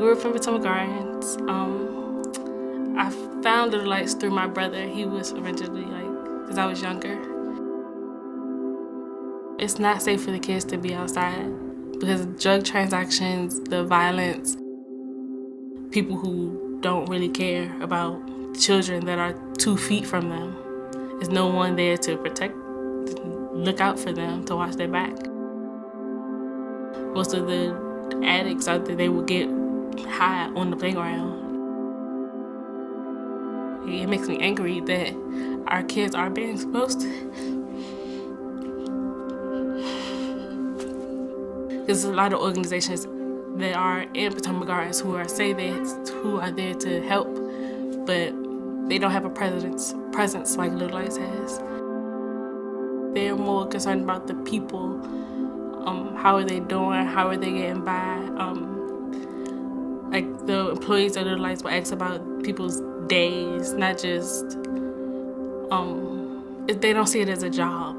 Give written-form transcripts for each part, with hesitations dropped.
grew up in Potomac Gardens. I found Little Lights through my brother. He was originally because I was younger. It's not safe for the kids to be outside because of drug transactions, the violence, people who don't really care about children that are 2 feet from them. There's no one there to protect, look out for them, to watch their back. Most of the addicts out there, they will get high on the playground. It makes me angry that our kids are being exposed to it. There's a lot of organizations that are in Potomac Gardens who are there to help, but they don't have a presence like Little Lights has. They're more concerned about the people. How are they doing? How are they getting by? Like the employees at Little Lights will ask about people's days, not just, they don't see it as a job.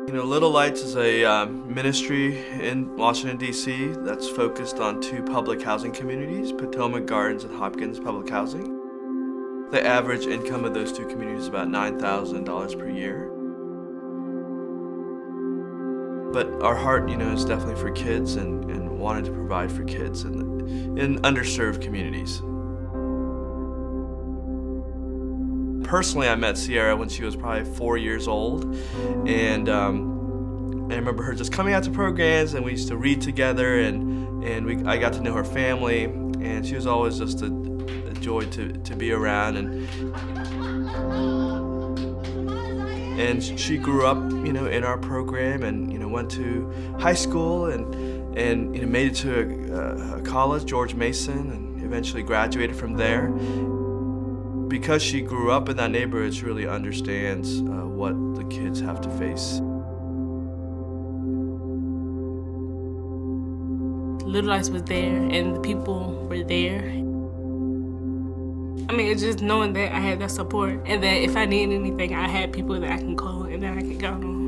You know, Little Lights is a ministry in Washington, D.C. that's focused on 2 public housing communities, Potomac Gardens and Hopkins Public Housing. The average income of those 2 communities is about $9,000 per year. But our heart, is definitely for kids and wanting to provide for kids in underserved communities. Personally, I met Cierra when she was probably 4 years old, and I remember her just coming out to programs, and we used to read together, and I got to know her family, and she was always just a joy to be around, and she grew up, in our program, and went to high school, and made it to a college, George Mason, and eventually graduated from there. Because she grew up in that neighborhood, she really understands what the kids have to face. Little Lights was there, and the people were there. It's just knowing that I had that support, and that if I need anything, I had people that I can call and that I can count on.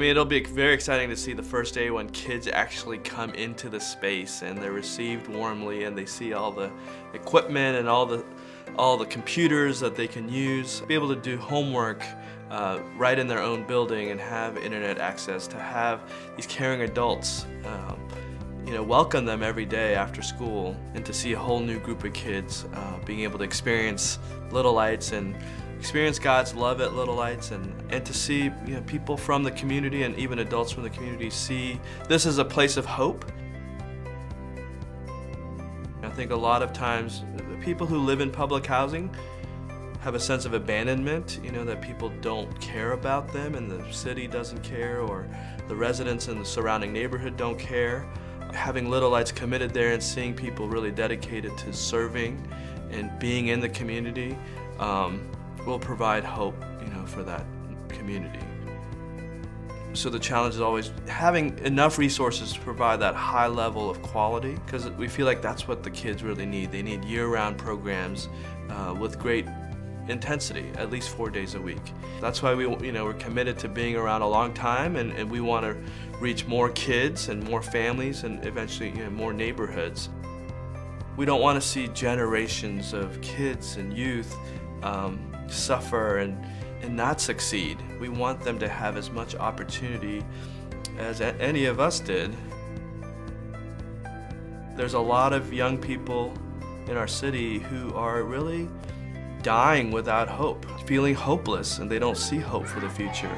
It'll be very exciting to see the first day when kids actually come into the space and they're received warmly and they see all the equipment and all the computers that they can use, be able to do homework right in their own building and have internet access, to have these caring adults welcome them every day after school, and to see a whole new group of kids being able to experience Little Lights and experience God's love at Little Lights, and to see people from the community and even adults from the community see this as a place of hope. I think a lot of times the people who live in public housing have a sense of abandonment, that people don't care about them and the city doesn't care, or the residents in the surrounding neighborhood don't care. Having Little Lights committed there and seeing people really dedicated to serving and being in the community will provide hope, for that community. So the challenge is always having enough resources to provide that high level of quality, because we feel like that's what the kids really need. They need year-round programs with great intensity, at least 4 days a week. That's why we're committed to being around a long time, and we want to reach more kids and more families and eventually more neighborhoods. We don't want to see generations of kids and youth suffer and not succeed. We want them to have as much opportunity as any of us did. There's a lot of young people in our city who are really dying without hope, feeling hopeless, and they don't see hope for the future.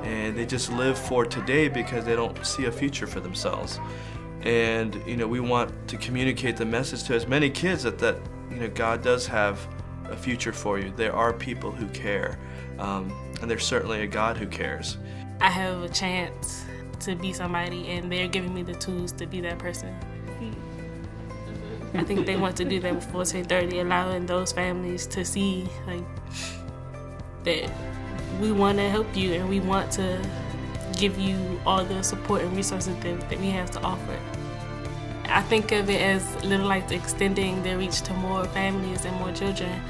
And they just live for today because they don't see a future for themselves. And we want to communicate the message to as many kids that God does have a future for you. There are people who care, and there's certainly a God who cares. I have a chance to be somebody, and they're giving me the tools to be that person. I think they want to do that before 10:30, allowing those families to see that we want to help you and we want to give you all the support and resources that we have to offer. I think of it as Little Lights extending their reach to more families and more children.